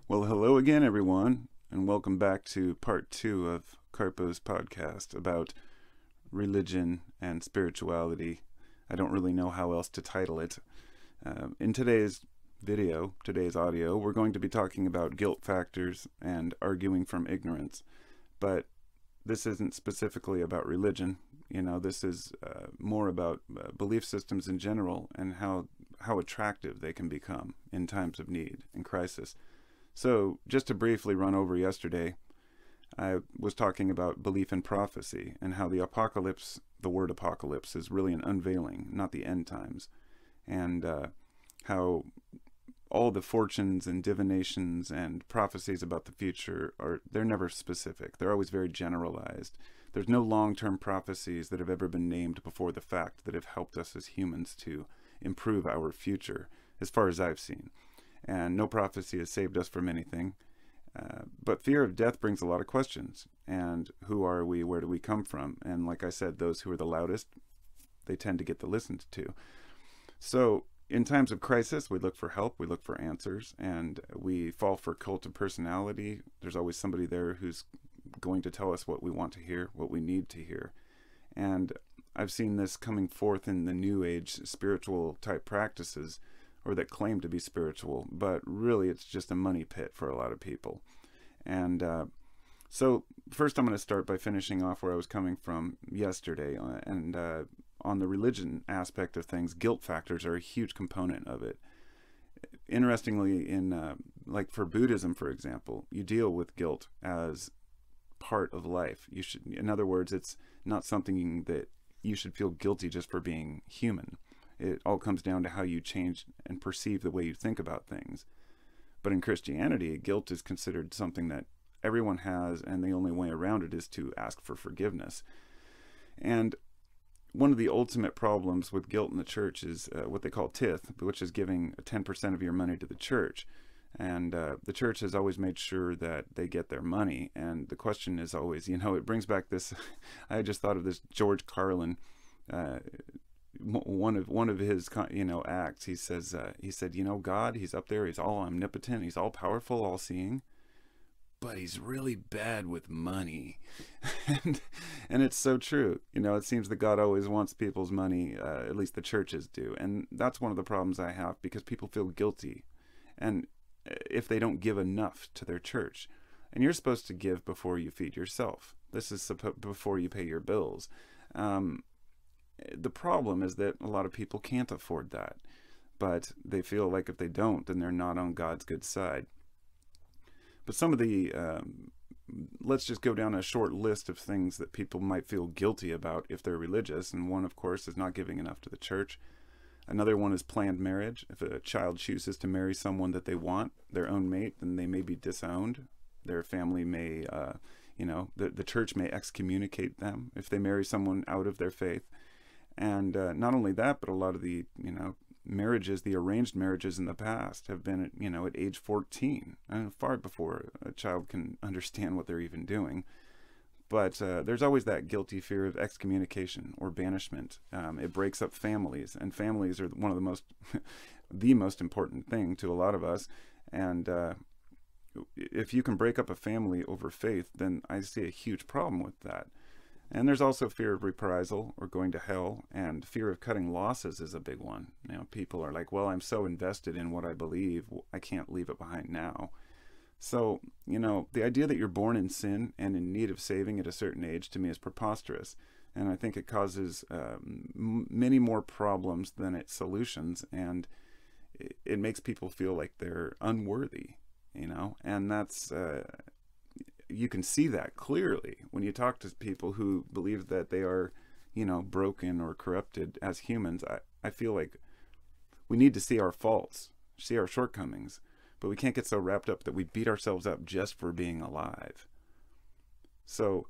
Well, hello again, everyone, and welcome back to part 2 of Carpo's podcast about religion and spirituality. I don't really know how else to title it. In today's audio, we're going to be talking about guilt factors and arguing from ignorance. But this isn't specifically about religion. This is more about belief systems in general and how attractive they can become in times of need and crisis. So, just to briefly run over yesterday, I was talking about belief in prophecy and how the word apocalypse, is really an unveiling, not the end times, and how all the fortunes and divinations and prophecies about the future they're never specific. They're always very generalized. There's no long-term prophecies that have ever been named before the fact that have helped us as humans to improve our future, as far as I've seen. And no prophecy has saved us from anything. But fear of death brings a lot of questions. And who are we? Where do we come from? And like I said, those who are the loudest, they tend to get the listened to. So in times of crisis, we look for help, we look for answers, and we fall for cult of personality. There's always somebody there who's going to tell us what we want to hear, what we need to hear. And I've seen this coming forth in the New Age spiritual type practices, or that claim to be spiritual, but really it's just a money pit for a lot of people. And so first I'm going to start by finishing off where I was coming from yesterday. And on the religion aspect of things, guilt factors are a huge component of it. Interestingly, like for Buddhism, for example, you deal with guilt as part of life. In other words, it's not something that you should feel guilty just for being human. It all comes down to how you change and perceive the way you think about things. But in Christianity, guilt is considered something that everyone has, and the only way around it is to ask for forgiveness. And one of the ultimate problems with guilt in the church is what they call tithe, which is giving 10% of your money to the church. And the church has always made sure that they get their money. And the question is always, it brings back this, I just thought of this George Carlin, one of his acts. He said, God, he's up there, he's all omnipotent, he's all powerful, all seeing, but he's really bad with money. and it's so true. It seems that God always wants people's money, at least the churches do. And that's one of the problems I have, because people feel guilty and if they don't give enough to their church. And you're supposed to give before you feed yourself. This is before you pay your bills. The problem is that a lot of people can't afford that, but they feel like if they don't, then they're not on God's good side. But some of the, let's just go down a short list of things that people might feel guilty about if they're religious. And one, of course, is not giving enough to the church. Another one is planned marriage. If a child chooses to marry someone that they want, their own mate, then they may be disowned. Their family may, the church may excommunicate them if they marry someone out of their faith. And not only that, but a lot of the, marriages, the arranged marriages in the past have been, at age 14, and far before a child can understand what they're even doing. But there's always that guilty fear of excommunication or banishment. It breaks up families, and families are one of the most important thing to a lot of us. And if you can break up a family over faith, then I see a huge problem with that. And there's also fear of reprisal or going to hell, and fear of cutting losses is a big one. People are like, well, I'm so invested in what I believe, I can't leave it behind now. So, the idea that you're born in sin and in need of saving at a certain age, to me, is preposterous. And I think it causes many more problems than its solutions, and it makes people feel like they're unworthy, and that's... you can see that clearly when you talk to people who believe that they are, broken or corrupted as humans. I feel like we need to see our faults, see our shortcomings, but we can't get so wrapped up that we beat ourselves up just for being alive. So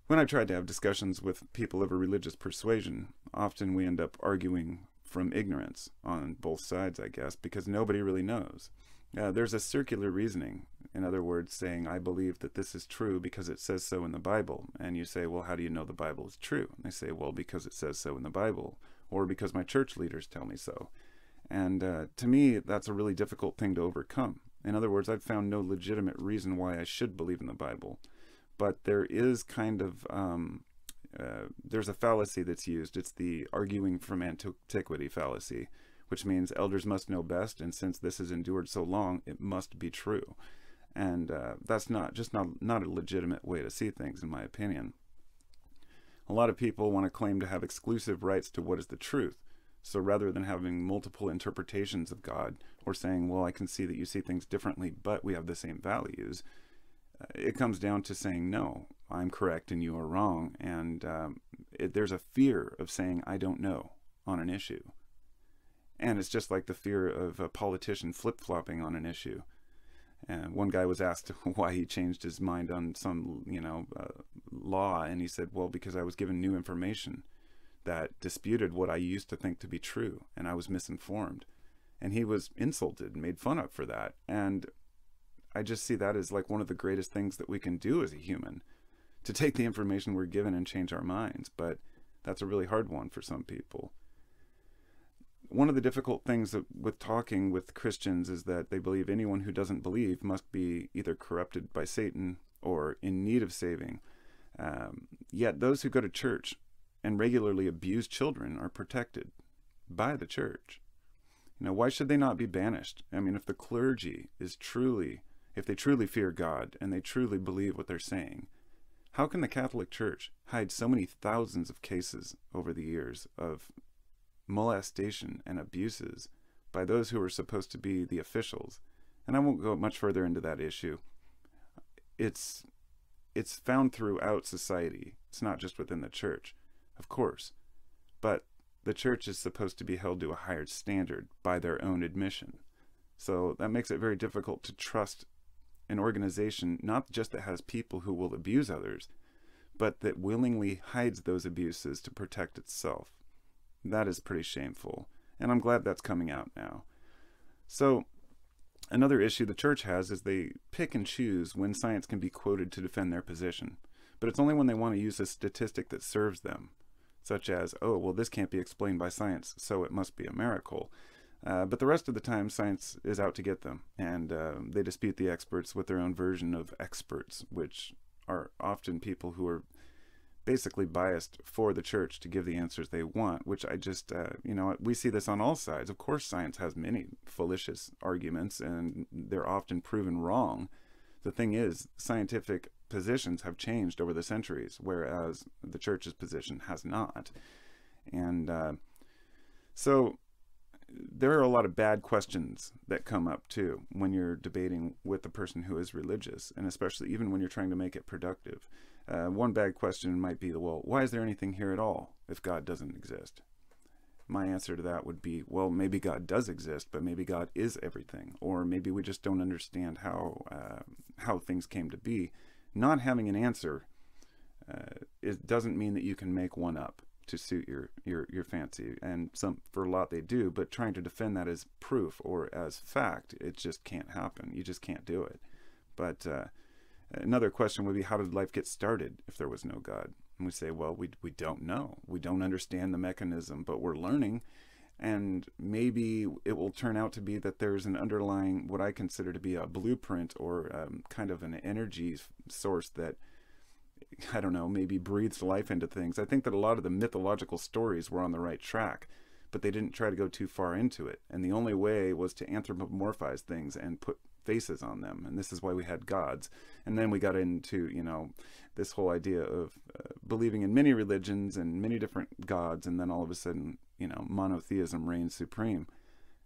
when I tried to have discussions with people of a religious persuasion, often we end up arguing from ignorance on both sides, I guess, because nobody really knows. There's a circular reasoning. In other words, saying, I believe that this is true because it says so in the Bible. And you say, well, how do you know the Bible is true? And they say, well, because it says so in the Bible, or because my church leaders tell me so. And to me, that's a really difficult thing to overcome. In other words, I've found no legitimate reason why I should believe in the Bible. But there is kind of, there's a fallacy that's used. It's the arguing from antiquity fallacy, which means elders must know best, and since this has endured so long, it must be true. And that's not a legitimate way to see things, in my opinion. A lot of people want to claim to have exclusive rights to what is the truth. So rather than having multiple interpretations of God, or saying, well, I can see that you see things differently, but we have the same values, it comes down to saying, no, I'm correct and you are wrong. And there's a fear of saying, I don't know on an issue. And it's just like the fear of a politician flip-flopping on an issue. And one guy was asked why he changed his mind on some, law, and he said, well, because I was given new information that disputed what I used to think to be true, and I was misinformed. And he was insulted and made fun of for that. And I just see that as like one of the greatest things that we can do as a human, to take the information we're given and change our minds. But that's a really hard one for some people. One of the difficult things with talking with Christians is that they believe anyone who doesn't believe must be either corrupted by Satan or in need of saving. Yet those who go to church and regularly abuse children are protected by the church. Why should they not be banished? I mean, if the clergy if they truly fear God and they truly believe what they're saying, how can the Catholic Church hide so many thousands of cases over the years of molestation and abuses by those who are supposed to be the officials? And I won't go much further into that issue. It's found throughout society. It's not just within the church, of course, but the church is supposed to be held to a higher standard by their own admission. So that makes it very difficult to trust an organization, not just that has people who will abuse others, but that willingly hides those abuses to protect itself. That is pretty shameful, and I'm glad that's coming out now. So another issue the church has is they pick and choose when science can be quoted to defend their position, but it's only when they want to use a statistic that serves them, such as, oh, well, this can't be explained by science, so it must be a miracle. But the rest of the time, science is out to get them, and they dispute the experts with their own version of experts, which are often people who are basically biased for the church to give the answers they want, which I just, we see this on all sides. Of course, science has many fallacious arguments, and they're often proven wrong. The thing is, scientific positions have changed over the centuries, whereas the church's position has not. And so there are a lot of bad questions that come up, too, when you're debating with a person who is religious, and especially even when you're trying to make it productive. One bad question might be, well, why is there anything here at all if God doesn't exist? My answer to that would be, well, maybe God does exist, but maybe God is everything, or maybe we just don't understand how things came to be. Not having an answer it doesn't mean that you can make one up to suit your fancy, and for a lot they do, but trying to defend that as proof or as fact, it just can't happen. You just can't do it. But another question would be, how did life get started if there was no God? And we say, well, we don't know. We don't understand the mechanism, but we're learning. And maybe it will turn out to be that there's an underlying, what I consider to be a blueprint or kind of an energy source that, I don't know, maybe breathes life into things. I think that a lot of the mythological stories were on the right track, but they didn't try to go too far into it. And the only way was to anthropomorphize things and put faces on them. And this is why we had gods. And then we got into, this whole idea of believing in many religions and many different gods. And then all of a sudden, monotheism reigns supreme.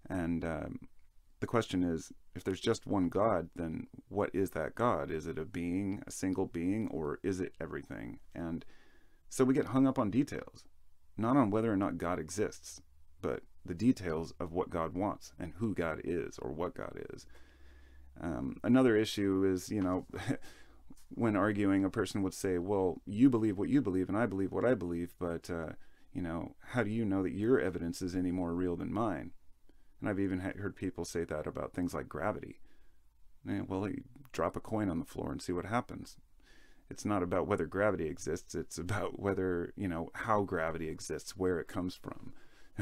And the question is, if there's just one God, then what is that God? Is it a being, a single being, or is it everything? And so we get hung up on details, not on whether or not God exists, but the details of what God wants and who God is or what God is. Another issue is, when arguing, a person would say, well, you believe what you believe and I believe what I believe, but, how do you know that your evidence is any more real than mine? And I've even heard people say that about things like gravity. Well, you drop a coin on the floor and see what happens. It's not about whether gravity exists. It's about whether, how gravity exists, where it comes from.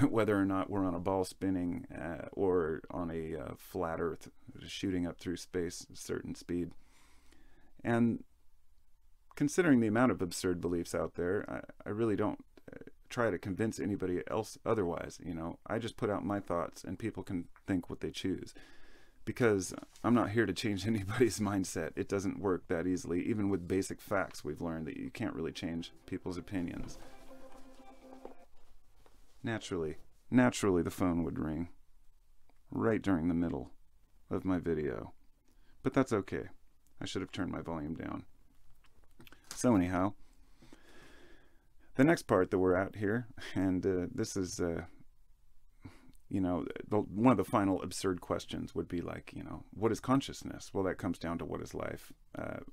whether or not we're on a ball spinning or on a flat Earth shooting up through space at a certain speed. And considering the amount of absurd beliefs out there, I really don't try to convince anybody else otherwise. You know, I just put out my thoughts and people can think what they choose, because I'm not here to change anybody's mindset. It doesn't work that easily. Even with basic facts, we've learned that you can't really change people's opinions. Naturally, the phone would ring right during the middle of my video, but that's okay. I should have turned my volume down. So anyhow, the next part that we're at here, and this is, you know, one of the final absurd questions would be like, you know, what is consciousness? Well, that comes down to what is life?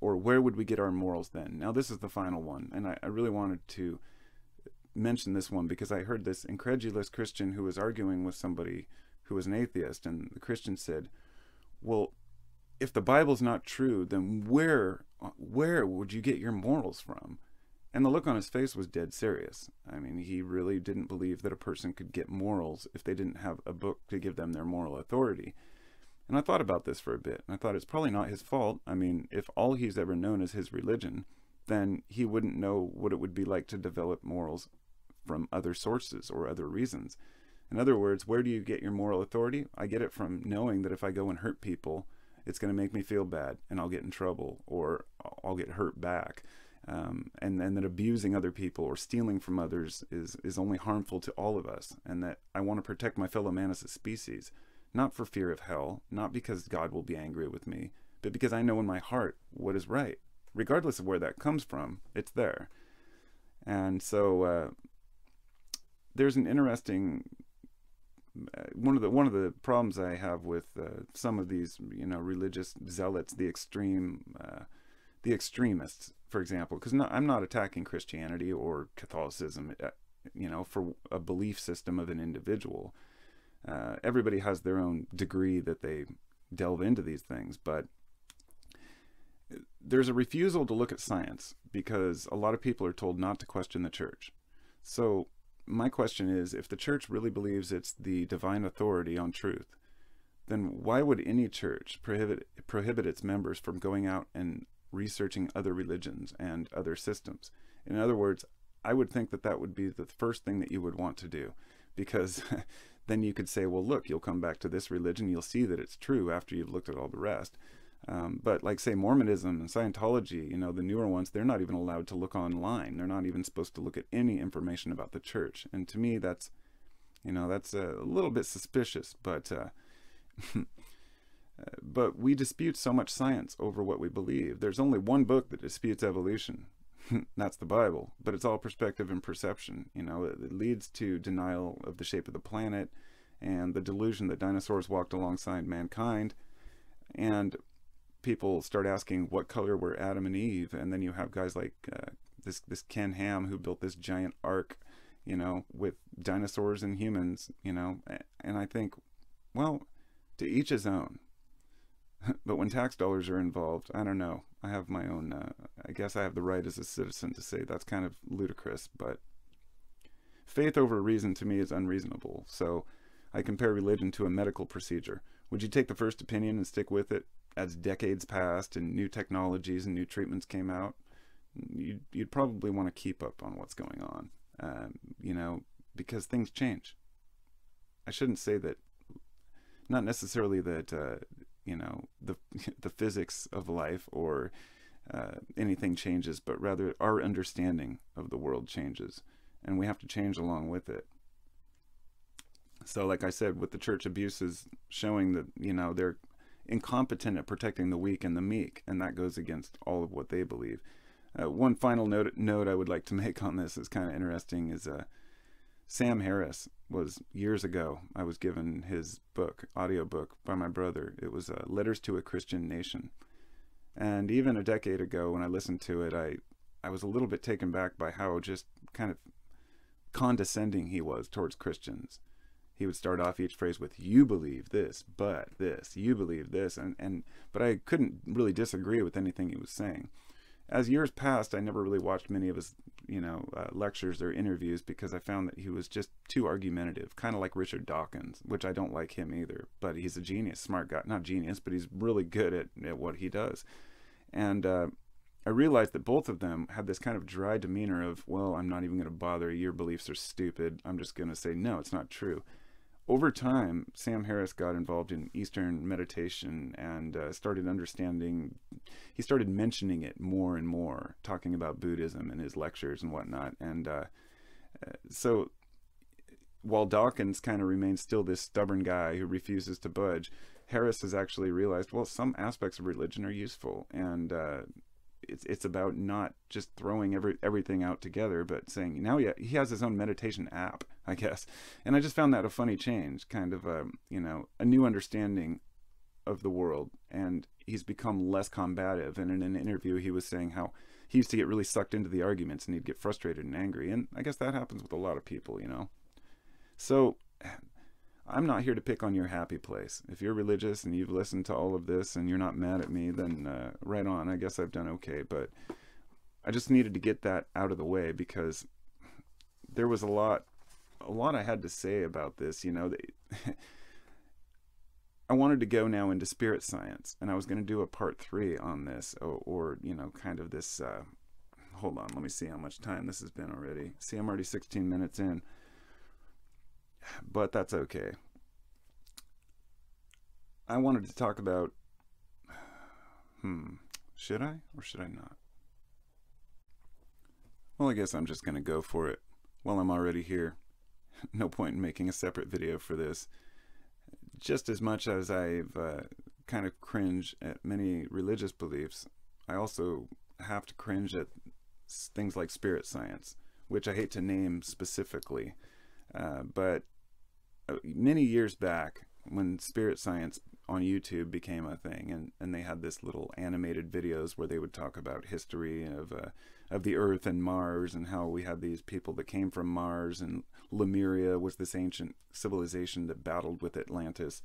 Or where would we get our morals then? Now, this is the final one, and I really wanted to mention this one because I heard this incredulous Christian who was arguing with somebody who was an atheist, and the Christian said, well, if the Bible's not true, then where would you get your morals from? And the look on his face was dead serious. I mean, he really didn't believe that a person could get morals if they didn't have a book to give them their moral authority. And I thought about this for a bit, and I thought it's probably not his fault. I mean, if all he's ever known is his religion, then he wouldn't know what it would be like to develop morals from other sources or other reasons. In other words, where do you get your moral authority? I get it from knowing that if I go and hurt people, it's going to make me feel bad and I'll get in trouble or I'll get hurt back. And that abusing other people or stealing from others is only harmful to all of us, and that I want to protect my fellow man as a species, not for fear of hell, not because God will be angry with me, but because I know in my heart what is right. Regardless of where that comes from, it's there. And so there's an interesting one of the problems I have with some of these, you know, religious zealots, the extremists, for example, because I'm not attacking Christianity or Catholicism, you know, for a belief system of an individual. Everybody has their own degree that they delve into these things, but there's a refusal to look at science because a lot of people are told not to question the church. So my question is, if the church really believes it's the divine authority on truth, then why would any church prohibit its members from going out and researching other religions and other systems? In other words, I would think that that would be the first thing that you would want to do, because then you could say, well, look, you'll come back to this religion, you'll see that it's true after you've looked at all the rest. But like, say, Mormonism and Scientology, you know, the newer ones, they're not even allowed to look online. They're not even supposed to look at any information about the church. And to me, that's, you know, that's a little bit suspicious, but but we dispute so much science over what we believe. There's only one book that disputes evolution. That's the Bible, but it's all perspective and perception. You know, it leads to denial of the shape of the planet and the delusion that dinosaurs walked alongside mankind. And people start asking what color were Adam and Eve, and then you have guys like this Ken Ham who built this giant ark, you know, with dinosaurs and humans, you know. And I think, well, to each his own. But when tax dollars are involved, I don't know. I have my own, I guess I have the right as a citizen to say that's kind of ludicrous, but faith over reason to me is unreasonable. So I compare religion to a medical procedure. Would you take the first opinion and stick with it as decades passed and new technologies and new treatments came out? You'd probably want to keep up on what's going on, you know, because things change. I shouldn't say that, not necessarily that, you know, the physics of life or anything changes, but rather our understanding of the world changes, and we have to change along with it. So like I said, with the church abuses showing that, you know, they're incompetent at protecting the weak and the meek, and that goes against all of what they believe. One final note I would like to make on this is kind of interesting is Sam Harris was, years ago, I was given his book, audiobook by my brother. It was Letters to a Christian Nation. And even a decade ago when I listened to it, I was a little bit taken back by how just kind of condescending he was towards Christians. He would start off each phrase with, you believe this, but this, you believe this, but I couldn't really disagree with anything he was saying. As years passed, I never really watched many of his lectures or interviews because I found that he was just too argumentative, kind of like Richard Dawkins, which I don't like him either, but he's a genius, smart guy. Not genius, but he's really good at what he does. And I realized that both of them had this kind of dry demeanor of, well, I'm not even going to bother. Your beliefs are stupid. I'm just going to say, no, it's not true. Over time, Sam Harris got involved in Eastern meditation and started mentioning it more and more, talking about Buddhism in his lectures and whatnot. And so while Dawkins kind of remains still this stubborn guy who refuses to budge, Harris has actually realized, well, some aspects of religion are useful, and it's about not just throwing everything out together, but saying, now he has his own meditation app, I guess. And I just found that a funny change, kind of a new understanding of the world, and he's become less combative. And in an interview, he was saying how he used to get really sucked into the arguments and he'd get frustrated and angry. And I guess that happens with a lot of people, So I'm not here to pick on your happy place. If you're religious and you've listened to all of this and you're not mad at me, then right on. I guess I've done okay. But I just needed to get that out of the way because there was a lot I had to say about this. I wanted to go now into spirit science, and I was going to do a part 3 on this, or kind of this. Hold on, let me see how much time this has been already. See, I'm already 16 minutes in. But that's okay. I wanted to talk about, should I or should I not? Well, I guess I'm just going to go for it while I'm already here. No point in making a separate video for this. Just as much as I've kind of cringe at many religious beliefs, I also have to cringe at things like spirit science, which I hate to name specifically, but many years back when spirit science on YouTube became a thing, and they had this little animated videos where they would talk about history of the Earth and Mars, and how we had these people that came from Mars, and Lemuria was this ancient civilization that battled with Atlantis.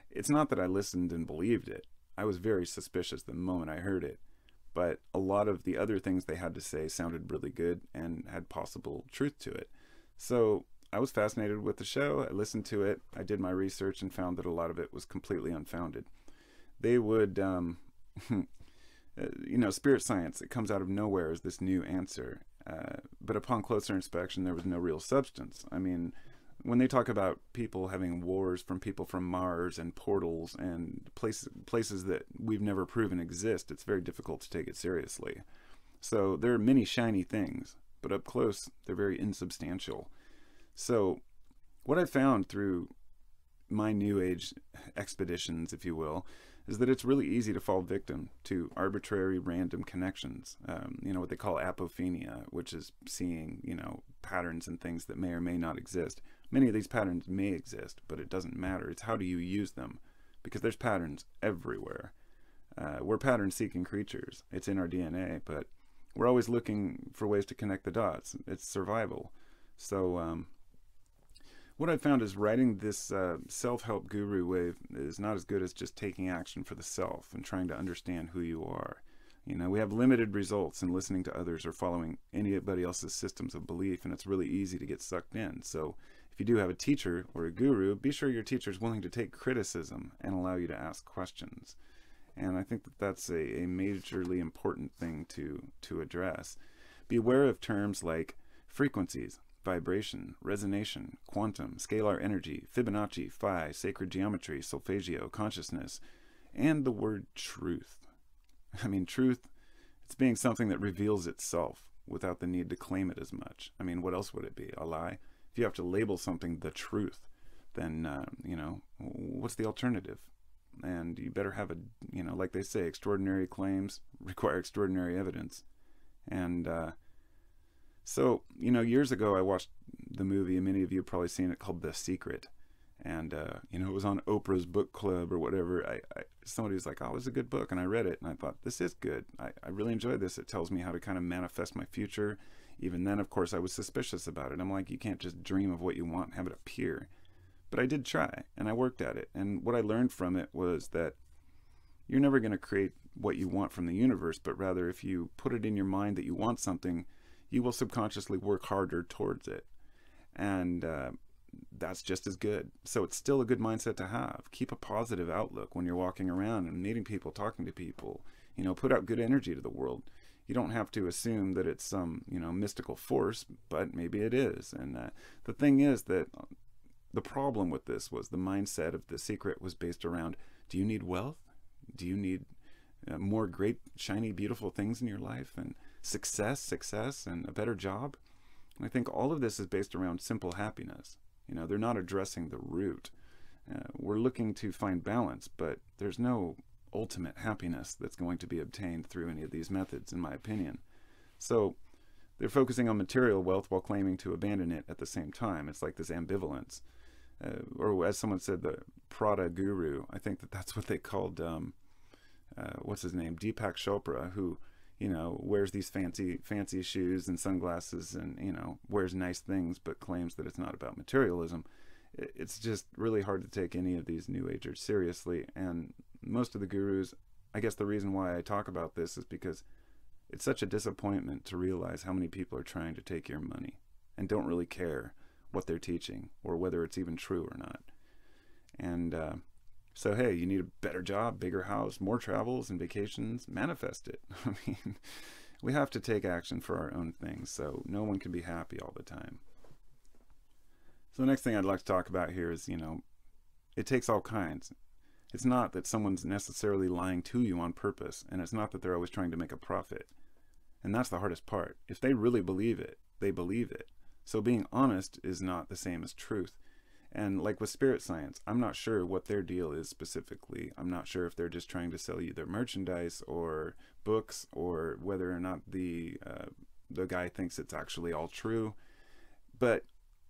It's not that I listened and believed it. I was very suspicious the moment I heard it, but a lot of the other things they had to say sounded really good and had possible truth to it. So I was fascinated with the show. I listened to it. I did my research and found that a lot of it was completely unfounded. They would, spirit science, it comes out of nowhere as this new answer. But upon closer inspection, there was no real substance. I mean, when they talk about people having wars from people from Mars and portals and places that we've never proven exist, it's very difficult to take it seriously. So there are many shiny things, but up close, they're very insubstantial. So what I found through my New Age expeditions, if you will, is that it's really easy to fall victim to arbitrary random connections. What they call apophenia, which is seeing, patterns and things that may or may not exist. Many of these patterns may exist, but it doesn't matter. It's how do you use them? Because there's patterns everywhere. We're pattern-seeking creatures. It's in our DNA, but we're always looking for ways to connect the dots. It's survival. So what I found is writing this self-help guru wave is not as good as just taking action for the self and trying to understand who you are. We have limited results in listening to others or following anybody else's systems of belief, and it's really easy to get sucked in. So if you do have a teacher or a guru, be sure your teacher is willing to take criticism and allow you to ask questions. And I think that that's a majorly important thing to address. Be aware of terms like frequencies, vibration, resonation, quantum, scalar energy, Fibonacci, phi, sacred geometry, solfeggio, consciousness, and the word truth. I mean, truth, it's being something that reveals itself without the need to claim it as much. I mean, what else would it be? A lie? If you have to label something the truth, then, what's the alternative? And you better have like they say, extraordinary claims require extraordinary evidence. And so, years ago I watched the movie, and many of you have probably seen it, called The Secret. And, it was on Oprah's book club or whatever. Somebody was like, oh, it's a good book. And I read it and I thought, this is good. I really enjoyed this. It tells me how to kind of manifest my future. Even then, of course, I was suspicious about it. I'm like, you can't just dream of what you want and have it appear. But I did try, and I worked at it. And what I learned from it was that you're never going to create what you want from the universe, but rather if you put it in your mind that you want something, you will subconsciously work harder towards it. And that's just as good. So it's still a good mindset to have. Keep a positive outlook when you're walking around and meeting people, talking to people. You know, put out good energy to the world. You don't have to assume that it's some, you know, mystical force, but maybe it is. And the thing is that the problem with this was the mindset of The Secret was based around, do you need wealth? Do you need more great, shiny, beautiful things in your life? And success, and a better job? And I think all of this is based around simple happiness. You know, they're not addressing the root. We're looking to find balance, but there's no ultimate happiness that's going to be obtained through any of these methods, in my opinion. So they're focusing on material wealth while claiming to abandon it at the same time. It's like this ambivalence. Or as someone said, the Prada guru, I think that's what they called, what's his name, Deepak Chopra, who, you know, wears these fancy shoes and sunglasses and, you know, wears nice things, but claims that it's not about materialism. It's just really hard to take any of these New Agers seriously. And most of the gurus, I guess the reason why I talk about this is because it's such a disappointment to realize how many people are trying to take your money and don't really care what they're teaching or whether it's even true or not. And so, hey, you need a better job, bigger house, more travels and vacations, manifest it. I mean, we have to take action for our own things, so no one can be happy all the time. So the next thing I'd like to talk about here is, you know, it takes all kinds. It's not that someone's necessarily lying to you on purpose, and it's not that they're always trying to make a profit. And that's the hardest part. If they really believe it, they believe it. So being honest is not the same as truth. And like with spirit science, I'm not sure what their deal is specifically. I'm not sure if they're just trying to sell you their merchandise or books, or whether or not the guy thinks it's actually all true. But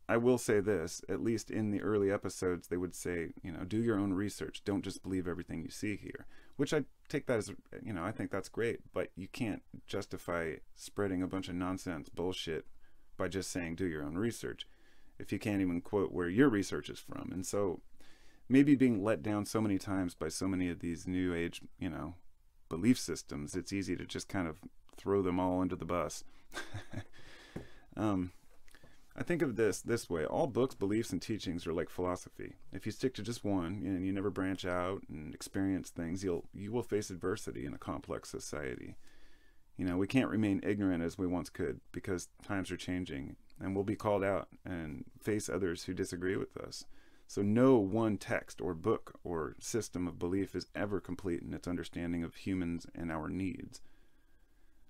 I will say this, at least in the early episodes, they would say, you know, do your own research. Don't just believe everything you see here, which I take that as, you know, I think that's great, but you can't justify spreading a bunch of nonsense bullshit by just saying do your own research if you can't even quote where your research is from. And so maybe being let down so many times by so many of these New Age, you know, belief systems, it's easy to just kind of throw them all under the bus. I think of this way. All books, beliefs, and teachings are like philosophy. If you stick to just one and you never branch out and experience things, you will face adversity in a complex society. You know, we can't remain ignorant as we once could because times are changing, and we'll be called out and face others who disagree with us. So no one text or book or system of belief is ever complete in its understanding of humans and our needs.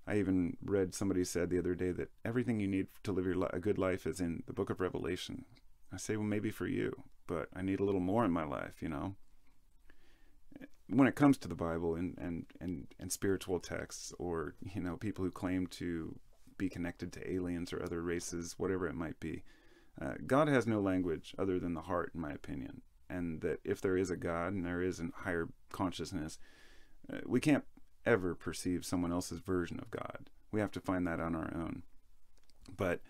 I even read somebody said the other day that everything you need to live a good life is in the book of Revelation. I say, well, maybe for you, but I need a little more in my life, you know. When it comes to the Bible and spiritual texts, or, you know, people who claim to be connected to aliens or other races, whatever it might be, God has no language other than the heart, in my opinion. And that if there is a God and there is a higher consciousness, we can't ever perceive someone else's version of God. We have to find that on our own. But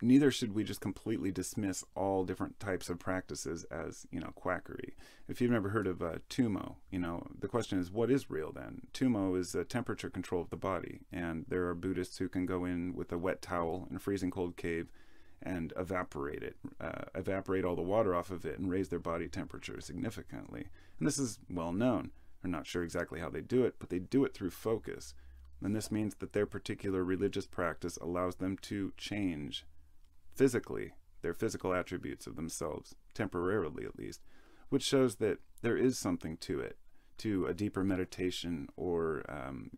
neither should we just completely dismiss all different types of practices as, you know, quackery. If you've never heard of Tumo, you know, the question is, what is real then? Tumo is a temperature control of the body, and there are Buddhists who can go in with a wet towel in a freezing cold cave and evaporate it, evaporate all the water off of it and raise their body temperature significantly. And this is well known. I'm not sure exactly how they do it, but they do it through focus. And this means that their particular religious practice allows them to change physically their physical attributes of themselves, temporarily at least, which shows that there is something to it, to a deeper meditation or,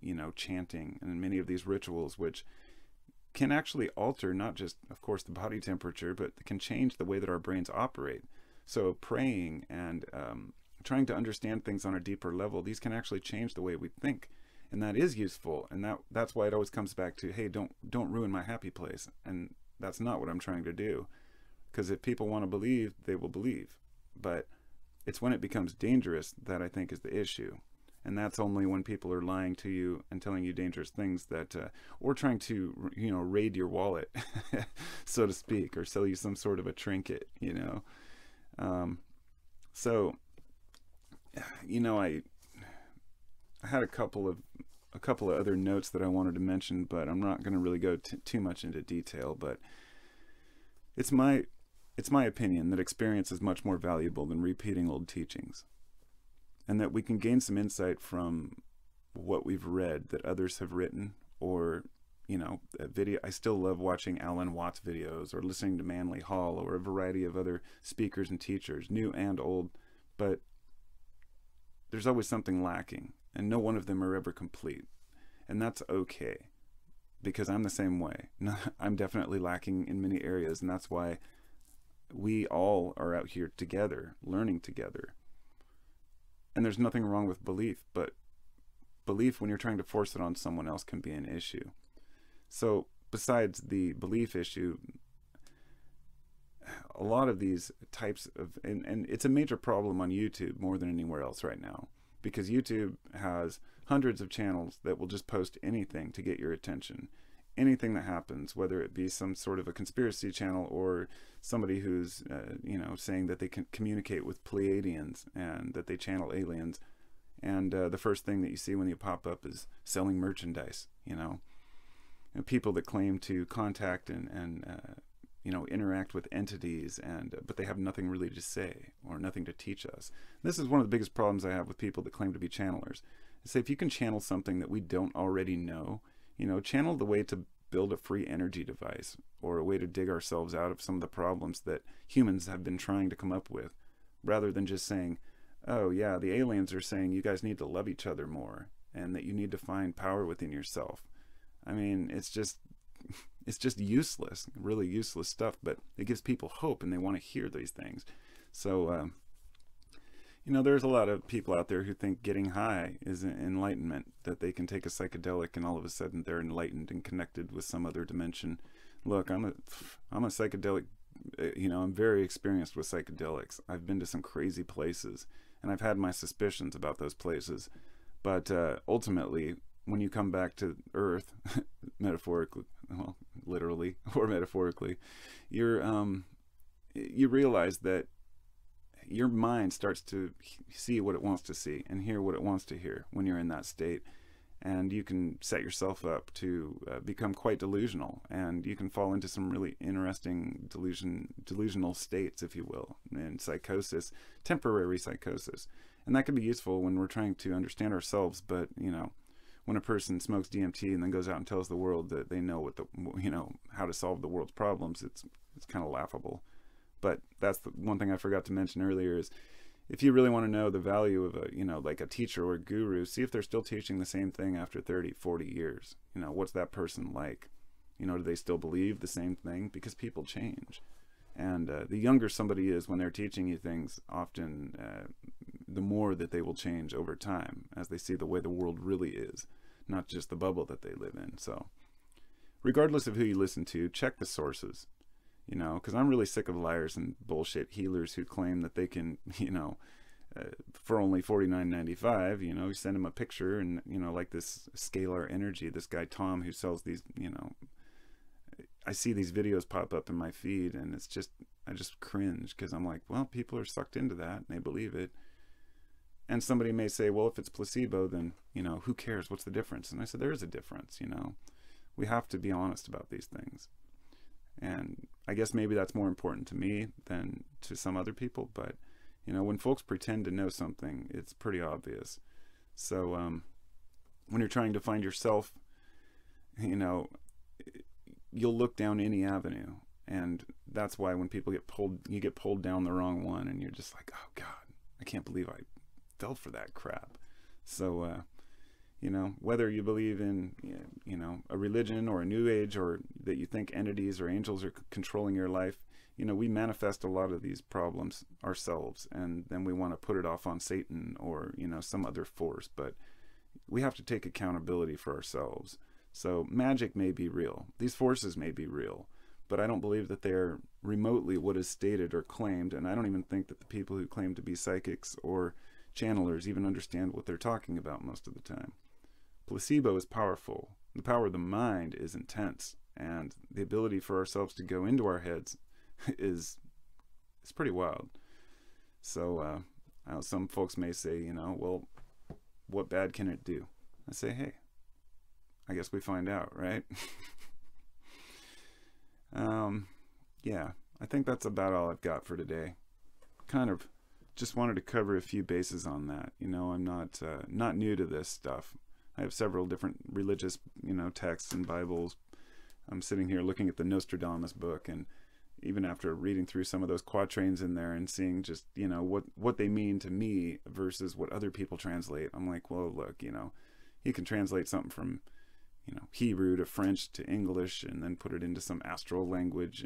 you know, chanting and many of these rituals, which can actually alter not just, of course, the body temperature, but can change the way that our brains operate. So praying and trying to understand things on a deeper level, these can actually change the way we think, and that is useful. And that's why it always comes back to, hey, don't ruin my happy place. And that's not what I'm trying to do, because if people want to believe, they will believe. But it's when it becomes dangerous that I think is the issue, and that's only when people are lying to you and telling you dangerous things that, or trying to, you know, raid your wallet, so to speak, or sell you some sort of a trinket, you know. So, you know, I had a couple of a couple of other notes that I wanted to mention, but I'm not going to really go too much into detail. But it's my opinion that experience is much more valuable than repeating old teachings, and that we can gain some insight from what we've read that others have written, or a video. I still love watching Alan Watts videos, or listening to Manly Hall, or a variety of other speakers and teachers, new and old, but there's always something lacking, and no one of them are ever complete. And that's okay, because I'm the same way. I'm definitely lacking in many areas, and that's why we all are out here together, learning together. And there's nothing wrong with belief, but belief, when you're trying to force it on someone else, can be an issue. So besides the belief issue, a lot of these types of, and it's a major problem on YouTube more than anywhere else right now, because YouTube has hundreds of channels that will just post anything to get your attention. Anything that happens, whether it be some sort of a conspiracy channel, or somebody who's saying that they can communicate with Pleiadians and that they channel aliens, and the first thing that you see when you pop up is selling merchandise, and people that claim to contact and interact with entities, but they have nothing really to say or nothing to teach us. This is one of the biggest problems I have with people that claim to be channelers. Say, if you can channel something that we don't already know, channel the way to build a free energy device, or a way to dig ourselves out of some of the problems that humans have been trying to come up with, rather than just saying, oh yeah, the aliens are saying you guys need to love each other more, and that you need to find power within yourself. I mean, it's just useless, really useless stuff, but it gives people hope, and they want to hear these things. So, there's a lot of people out there who think getting high is enlightenment, that they can take a psychedelic and all of a sudden they're enlightened and connected with some other dimension. Look, I'm a psychedelic, I'm very experienced with psychedelics. I've been to some crazy places, and I've had my suspicions about those places. But ultimately, when you come back to Earth, metaphorically, well, literally or metaphorically, you realize that your mind starts to see what it wants to see and hear what it wants to hear when you're in that state. And you can set yourself up to become quite delusional, and you can fall into some really interesting delusional states, if you will, and psychosis, temporary psychosis. And that can be useful when we're trying to understand ourselves. But when a person smokes DMT and then goes out and tells the world that they know how to solve the world's problems, it's kind of laughable. But that's the one thing I forgot to mention earlier, is if you really want to know the value of like a teacher or a guru, see if they're still teaching the same thing after 30, 40 years. What's that person like? Do they still believe the same thing? Because people change. And the younger somebody is when they're teaching you things, often the more that they will change over time as they see the way the world really is, not just the bubble that they live in. So regardless of who you listen to, check the sources. Because I'm really sick of liars and bullshit healers who claim that they can, for only $49.95, you send them a picture and, like this scalar energy, this guy Tom who sells these, I see these videos pop up in my feed, and I just cringe, because I'm like, well, people are sucked into that and they believe it. And somebody may say, well, if it's placebo, then, who cares? What's the difference? And I said, there is a difference. We have to be honest about these things. And I guess maybe that's more important to me than to some other people. But, when folks pretend to know something, it's pretty obvious. So when you're trying to find yourself, you'll look down any avenue. And that's why when people you get pulled down the wrong one, and you're just like, oh God, I can't believe I fell for that crap. So, whether you believe in, a religion or a new age, or that you think entities or angels are controlling your life, we manifest a lot of these problems ourselves, and then we want to put it off on Satan or, some other force. But we have to take accountability for ourselves. So magic may be real. These forces may be real, but I don't believe that they're remotely what is stated or claimed. And I don't even think that the people who claim to be psychics or channelers even understand what they're talking about most of the time. Placebo is powerful. The power of the mind is intense, and the ability for ourselves to go into our heads is pretty wild. So some folks may say, well, what bad can it do? I say, hey, I guess we find out, right? Yeah, I think that's about all I've got for today. Kind of just wanted to cover a few bases on that. You know, I'm not new to this stuff. I have several different religious, texts and Bibles. I'm sitting here looking at the Nostradamus book, and even after reading through some of those quatrains in there and seeing just, what they mean to me versus what other people translate, I'm like, well, look, you can translate something from, Hebrew to French to English and then put it into some astral language.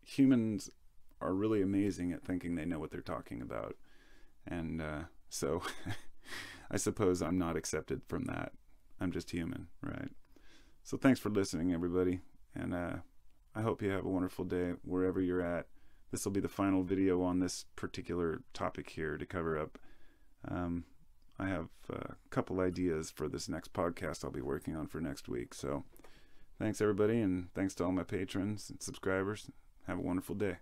Humans are really amazing at thinking they know what they're talking about. And so I suppose I'm not accepted from that. I'm just human, right? So thanks for listening, everybody. And I hope you have a wonderful day wherever you're at. This will be the final video on this particular topic here to cover up. I have a couple ideas for this next podcast I'll be working on for next week. So thanks, everybody, and thanks to all my patrons and subscribers. Have a wonderful day.